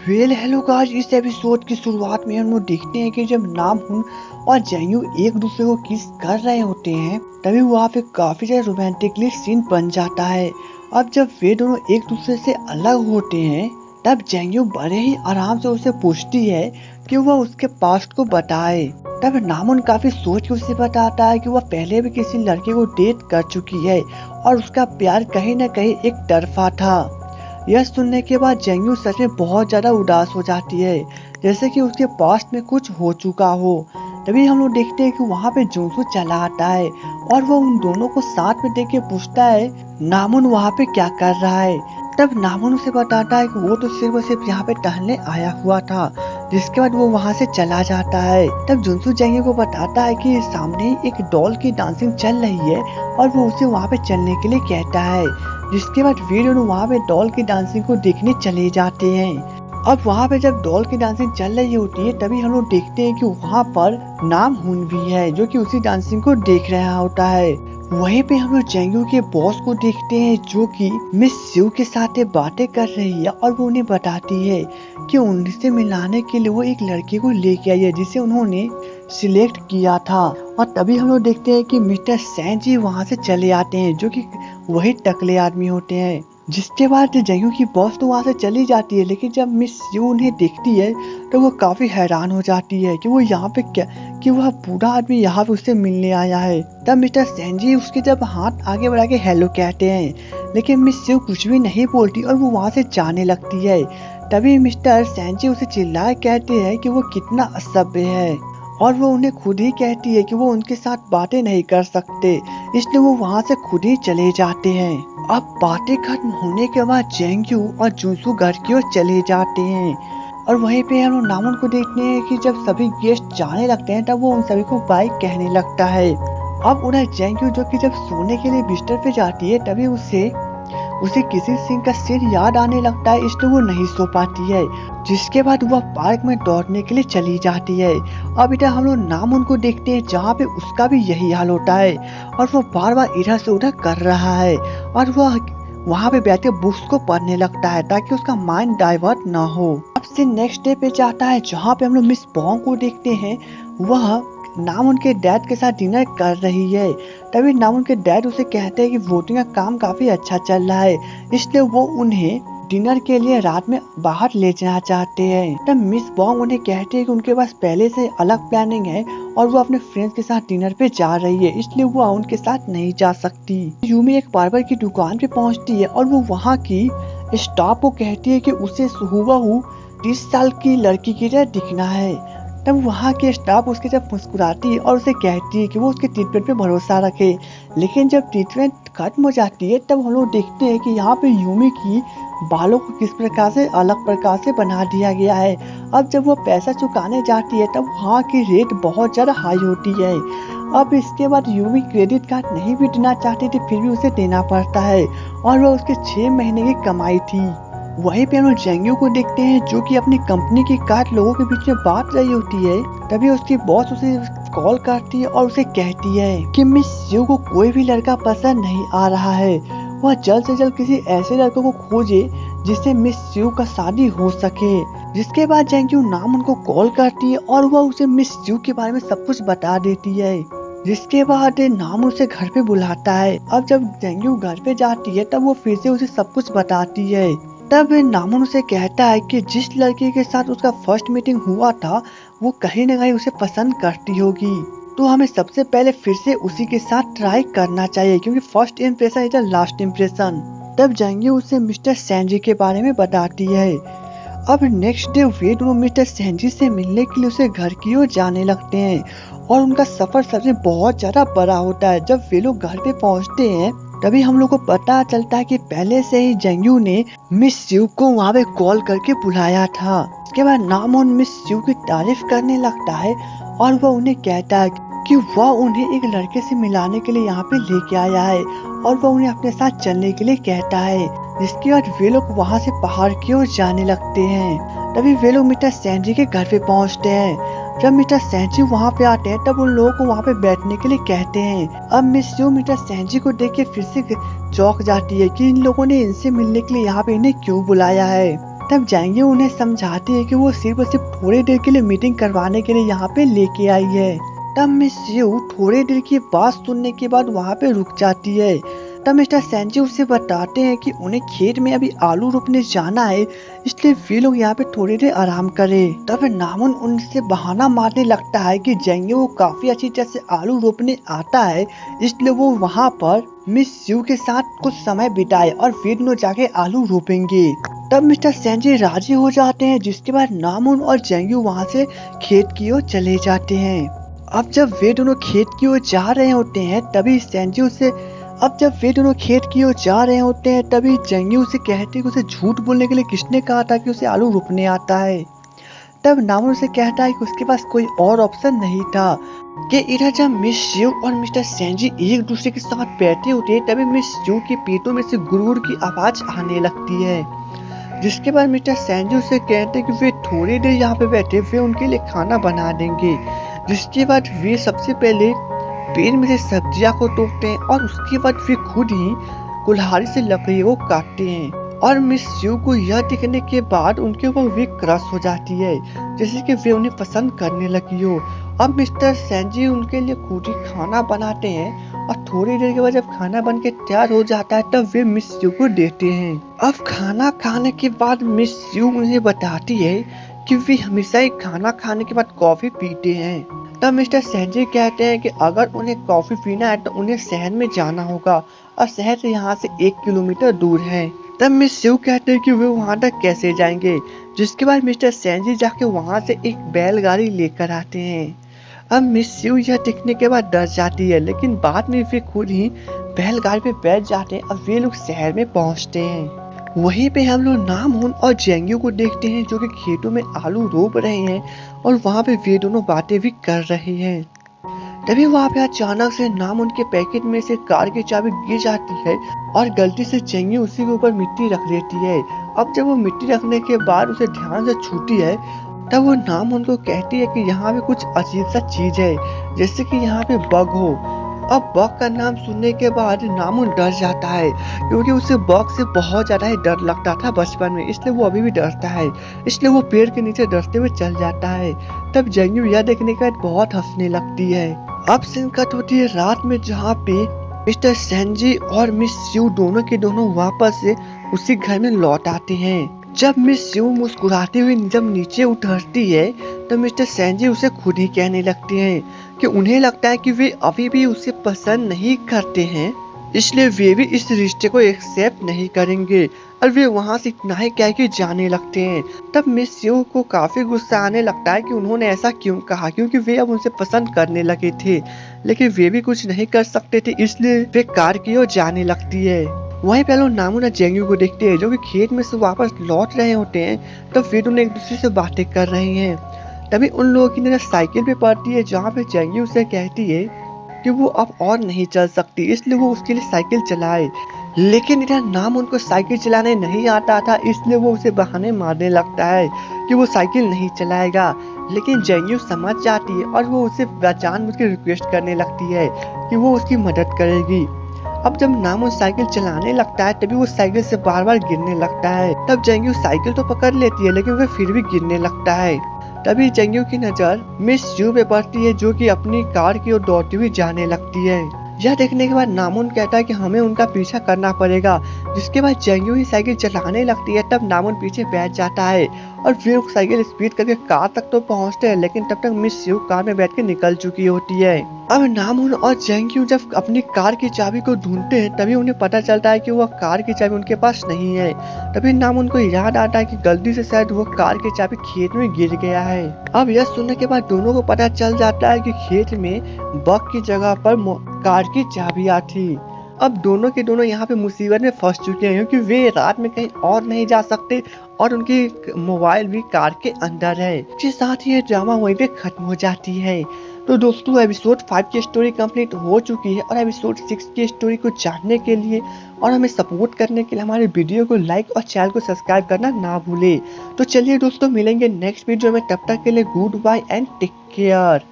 Hello guys, इस episode की शुरुआत में हम लोग देखते हैं कि जब नामहुन और जंगयू एक दूसरे को किस कर रहे होते हैं तभी वहाँ पे काफी ज्यादा रोमांटिकली सीन बन जाता है। अब जब वे दोनों एक दूसरे से अलग होते हैं तब जंगयू बड़े ही आराम से उसे पूछती है कि वह उसके पास्ट को बताए। तब नामहुन काफी सोच के उसे बताता है कि वह पहले भी किसी लड़के को डेट कर चुकी है और उसका प्यार कहीं न कहीं एक तरफा था। यह सुनने के बाद जंगयू सच में बहुत ज्यादा उदास हो जाती है, जैसे कि उसके पास्ट में कुछ हो चुका हो। तभी हम लोग देखते हैं कि वहाँ पे जुनसू चला आता है और वो उन दोनों को साथ में देख के पूछता है नामुन वहाँ पे क्या कर रहा है। तब नामुन उसे बताता है कि वो तो सिर्फ और सिर्फ यहाँ पे टहलने आया हुआ था, जिसके बाद वो वहाँ से चला जाता है। तब जुनसू जंगयू को बताता है कि सामने ही एक डॉल की डांसिंग चल रही है और वो उसे वहाँ पे चलने के लिए कहता है, जिसके बाद वे दोनों वहाँ पे डॉल की डांसिंग को देखने चले जाते हैं। अब वहाँ पे जब डॉल की डांसिंग चल रही होती है तभी हम लोग देखते हैं कि वहाँ पर नामहुन भी है जो कि उसी डांसिंग को देख रहा होता है। वहीं पे हम लोग जंगयू के बॉस को देखते हैं जो कि मिस स्यू के साथ बातें कर रही है और वो उन्हें बताती है कि उनसे मिलाने के लिए वो एक लड़के को लेके आई है जिसे उन्होंने सिलेक्ट किया था। और तभी हम लोग देखते हैं कि मिस्टर सैन जी वहाँ से चले आते हैं जो कि वही टकले आदमी होते हैं। जिसके बाद जंगयू की बॉस तो वहाँ से चली जाती है, लेकिन जब मिस स्यू उन्हें देखती है तो वो काफी हैरान हो जाती है कि वो यहाँ पे क्या, कि वह बूढ़ा आदमी यहाँ पे उससे मिलने आया है। तब मिस्टर सैन जी उसके जब हाथ आगे बढ़ा के हेलो कहते हैं, लेकिन मिस स्यू कुछ भी नहीं बोलती और वो वहाँ से जाने लगती है। तभी मिस्टर सैन जी उसे चिल्लाए कहते हैं कि वो कितना असभ्य है और वो उन्हें खुद ही कहती है कि वो उनके साथ बातें नहीं कर सकते, इसलिए वो वहाँ से खुद ही चले जाते हैं। अब बातें खत्म होने के बाद जंगयू और जुनसू घर की ओर चले जाते हैं और वहीं पे हम नामुन को देखते हैं कि जब सभी गेस्ट जाने लगते हैं तब वो उन सभी को बाय कहने लगता है। अब उन्हें जंगयू जो कि जब सोने के लिए बिस्तर पे जाती है तभी उसे किसी सीन का सीन याद आने लगता है, इसलिए वो नहीं सो पाती है। जिसके बाद वह पार्क में दौड़ने के लिए चली जाती है। अब इधर हम लोग नामुन को देखते हैं जहाँ पे उसका भी यही हाल होता है और वो बार बार इधर से उधर कर रहा है और वह वहाँ पे बैठ के बुक्स को पढ़ने लगता है ताकि उसका माइंड डाइवर्ट ना हो। अब से नेक्स्ट डे पे जाता है जहाँ पे हम लोग मिस बॉन्ग को देखते हैं, वह नामुन के डैड के साथ डिनर कर रही है। तभी नामुन के डैड उसे कहते हैं कि वोटिंग का काम काफी अच्छा चल रहा है, इसलिए वो उन्हें डिनर के लिए रात में बाहर ले जाना चाहते हैं। तब मिस बॉन्ग उन्हें कहते हैं कि उनके पास पहले से अलग प्लानिंग है और वो अपने फ्रेंड्स के साथ डिनर पे जा रही है, इसलिए वो उनके साथ नहीं जा सकती। यूमी एक बार्बर की दुकान पे पहुंचती है और वो वहाँ की स्टाफ को कहती है कि उसे हूबहू 30 साल की लड़की की तरह दिखना है। तब वहाँ के स्टाफ उसके जब मुस्कुराती है और उसे कहती है कि वो उसके ट्रीटमेंट पे भरोसा रखे, लेकिन जब ट्रीटमेंट खत्म हो जाती है तब हम लोग देखते हैं कि यहाँ पे यूमी की बालों को किस प्रकार से अलग प्रकार से बना दिया गया है। अब जब वो पैसा चुकाने जाती है तब वहाँ की रेट बहुत ज्यादा हाई होती है। अब इसके बाद यूमी क्रेडिट कार्ड नहीं भी देना चाहती थी, फिर भी उसे देना पड़ता है और वह उसके 6 महीने की कमाई थी। वहीं पे हम लोग जंगयू को देखते हैं जो कि अपनी कंपनी की कार्ड लोगों के बीच में बांट रही होती है। तभी उसकी बॉस उसे कॉल करती है और उसे कहती है कि मिस स्यू को कोई भी लड़का पसंद नहीं आ रहा है, वह जल्द से जल्द किसी ऐसे लड़के को खोजे जिससे मिस स्यू का शादी हो सके। जिसके बाद जंगयू नाम उनको कॉल करती है और वह उसे मिस स्यू के बारे में सब कुछ बता देती है। जिसके बाद नाम उसे घर पे बुलाता है। अब जब जंगयू घर पे जाती है तब वो फिर से उसे सब कुछ बताती है। तब नामुन उसे कहता है कि जिस लड़के के साथ उसका फर्स्ट मीटिंग हुआ था वो कहीं न कहीं उसे पसंद करती होगी, तो हमें सबसे पहले फिर से उसी के साथ ट्राई करना चाहिए क्योंकि first impression is the last impression. तब जंगयू उसे मिस्टर सैनजी के बारे में बताती है। अब नेक्स्ट डे वे दोनों मिस्टर सैनजी से मिलने के लिए उसे घर की ओर जाने लगते हैं और उनका सफर सच में बहुत ज्यादा बड़ा होता है। जब वे लोग घर पे पहुँचते हैं तभी हम लोग को पता चलता है कि पहले से ही जंगयू ने मिस स्यू को वहाँ पे कॉल करके बुलाया था। इसके बाद नामुन मिस स्यू की तारीफ करने लगता है और वह उन्हें कहता है कि वह उन्हें एक लड़के से मिलाने के लिए यहाँ पे लेके आया है और वह उन्हें अपने साथ चलने के लिए कहता है। जिसके बाद वे लोग वहाँ से पहाड़ की ओर जाने लगते हैं। तभी वे लोग मिस्टर सैनजी के घर पे पहुँचते हैं। जब मिस्टर सैनजी वहाँ पे आते हैं तब उन लोगों को वहाँ पे बैठने के लिए कहते हैं। अब मिस स्यू मिस्टर सैनजी को देख के फिर से चौंक जाती है कि इन लोगों ने इनसे मिलने के लिए यहाँ पे इन्हें क्यों बुलाया है। तब जाएंगे उन्हें समझाती है कि वो सिर्फ और सिर्फ थोड़ी देर के लिए मीटिंग करवाने के लिए यहाँ पे लेके आई है। तब मिस यू थोड़ी देर की बात सुनने के बाद वहाँ पे रुक जाती है। तब मिस्टर सेंजी उसे बताते हैं कि उन्हें खेत में अभी आलू रोपने जाना है, इसलिए वे लोग यहाँ पे थोड़ी देर आराम करें। तब नामुन उनसे बहाना मारने लगता है कि जेंगे वो काफी अच्छी तरह से आलू रोपने आता है, इसलिए वो वहाँ पर मिस यू के साथ कुछ समय बिताए और वे दोनों जाके आलू रोपेंगे। तब मिस्टर सेंजी राजी हो जाते हैं, जिसके बाद नामुन और जेंगू वहाँ से खेत की ओर चले जाते हैं। अब जब वे दोनों खेत की ओर जा रहे होते हैं तभी जेंगी उसे कहते कि उसे झूठ बोलने के लिए किसने कहा था कि उसे आलू रोपने आता है। तब नामुन उसे कहता है कि उसके पास कोई और ऑप्शन नहीं था। कि इधर जब मिस यू और मिस्टर सेंजी एक दूसरे के साथ बैठे होते हैं तभी मिस यू के पेटों में से गुड़गुड़ की आवाज आने लगती है, जिसके बाद मिस्टर सेंजी उसे कहते हैं कि वे थोड़ी देर यहाँ पे बैठे वे उनके लिए खाना बना देंगे। जिसके बाद वे सबसे पहले पेड़ में से सब्जियां को तोड़ते हैं और उसके बाद वे खुद ही कुल्हाड़ी से लकड़ियों को काटते हैं। और मिस यू को यह दिखने के बाद उनके ऊपर वे क्रश हो जाती है, जैसे कि वे उन्हें पसंद करने लगी हो। अब मिस्टर सेंजी उनके लिए खुद ही खाना बनाते हैं और थोड़ी देर के बाद जब खाना बन के तैयार हो जाता है तब वे मिस यू को देते हैं। अब खाना खाने के बाद मिस यू उन्हें बताती है कि वे हमेशा ही खाना खाने के बाद कॉफी पीते हैं। तब मिस्टर सेंजी कहते हैं कि अगर उन्हें कॉफी पीना है तो उन्हें शहर में जाना होगा और शहर से यहाँ से 1 किलोमीटर दूर है। तब मिस यू कहते हैं कि वे वहाँ तक कैसे जाएंगे, जिसके बाद मिस्टर सेंजी जाके वहाँ से एक बैलगाड़ी लेकर आते हैं। अब मिस यू यह देखने के बाद डर जाती है, लेकिन बाद में वे खुद ही बैलगाड़ी पे बैठ जाते हैं और वे लोग शहर में पहुँचते हैं। वहीं पे हम लोग नामुन और जेंगू को देखते हैं जो कि खेतों में आलू रोप रहे हैं और वहाँ पे वे दोनों बातें भी कर रहे हैं। तभी वहाँ पे अचानक से नामुन के पैकेट में से कार की चाबी गिर जाती है और गलती से जेंगू उसी के ऊपर मिट्टी रख देती है। अब जब वो मिट्टी रखने के बाद उसे ध्यान से छूती है तब वो नामुन को कहती है कि यहाँ पे कुछ अजीब सा चीज है, जैसे कि यहाँ पे बग हो। अब बग का नाम सुनने के बाद नामुन डर जाता है, क्योंकि उसे बग से बहुत ज्यादा ही डर लगता था बचपन में, इसलिए वो अभी भी डरता है। इसलिए वो पेड़ के नीचे डरते हुए चल जाता है। तब जेंगू यह देखने के बाद बहुत हंसने लगती है। अब सीन कट होती है रात में, जहाँ पे मिस्टर सेंजी और मिस यू दोनों के दोनों वापस से उसी घर में लौट आते हैं। जब मिस यू मुस्कुराते हुए जब नीचे उतरती है तो मिस्टर सेंजी उसे खुद ही कहने लगते हैं कि उन्हें लगता है कि वे अभी भी उसे पसंद नहीं करते हैं, इसलिए वे भी इस रिश्ते को एक्सेप्ट नहीं करेंगे और वे वहाँ से इतना ही कह के जाने लगते हैं। तब मिस यू को काफी गुस्सा आने लगता है कि उन्होंने ऐसा क्यों कहा, क्योंकि वे अब उनसे पसंद करने लगे थे, लेकिन वे भी कुछ नहीं कर सकते थे, इसलिए वे कार की ओर जाने लगती है। वहीं पे लोग नामुन और जेंगू को देखते हैं जो कि खेत में से वापस लौट रहे होते हैं। तब वे दोनों एक दूसरे से बातें कर रहे हैं। तभी उन लोगों की नजर साइकिल पे पड़ती है, जहाँ पे जेंगू उसे कहती है कि वो अब और नहीं चल सकती, इसलिए वो उसके लिए साइकिल चलाए। लेकिन इधर नामुन को साइकिल चलाने नहीं आता था, इसलिए वो उसे बहाने मारने लगता है कि वो साइकिल नहीं चलाएगा। लेकिन जेंगू समझ जाती है और वो उसे जानबूझ के रिक्वेस्ट करने लगती है कि वो उसकी मदद करेगी। अब जब नामुन साइकिल चलाने लगता है तभी वो साइकिल से बार बार गिरने लगता है। तब जेंगू साइकिल तो पकड़ लेती है, लेकिन वह फिर भी गिरने लगता है। तभी जेंगू की नजर मिस यू पे पड़ती है, जो कि अपनी कार की ओर दौड़ती हुई जाने लगती है। यह देखने के बाद नामुन कहता है कि हमें उनका पीछा करना पड़ेगा, जिसके बाद जेंगू ही साइकिल चलाने लगती है। तब नामुन पीछे बैठ जाता है और फिर साइकिल स्पीड करके कार तक तो पहुंचते हैं, लेकिन तब तक मिस यू कार में बैठ के निकल चुकी होती है। अब नामुन और जेंगू जब अपनी कार की चाबी को ढूंढते हैं तभी उन्हें पता चलता है कि वह कार की चाबी उनके पास नहीं है। तभी नामुन को याद आता है कि गलती से शायद वो कार की चाबी खेत में गिर गया है। अब यह सुनने के बाद दोनों को पता चल जाता है कि खेत में बग की जगह पर कार की चाबियां थी। अब दोनों के दोनों यहाँ पे मुसीबत में फंस चुके हैं, क्योंकि वे रात में कहीं और नहीं जा सकते और उनकी मोबाइल भी कार के अंदर है। इसके साथ ही ये ड्रामा वहीं पे खत्म हो जाती है। तो दोस्तों एपिसोड 5 की स्टोरी कंप्लीट हो चुकी है और एपिसोड 6 की स्टोरी को जानने के लिए और हमें सपोर्ट करने के लिए हमारे वीडियो को लाइक और चैनल को सब्सक्राइब करना ना भूले। तो चलिए दोस्तों मिलेंगे नेक्स्ट वीडियो में, तब तक के लिए goodbye and take care.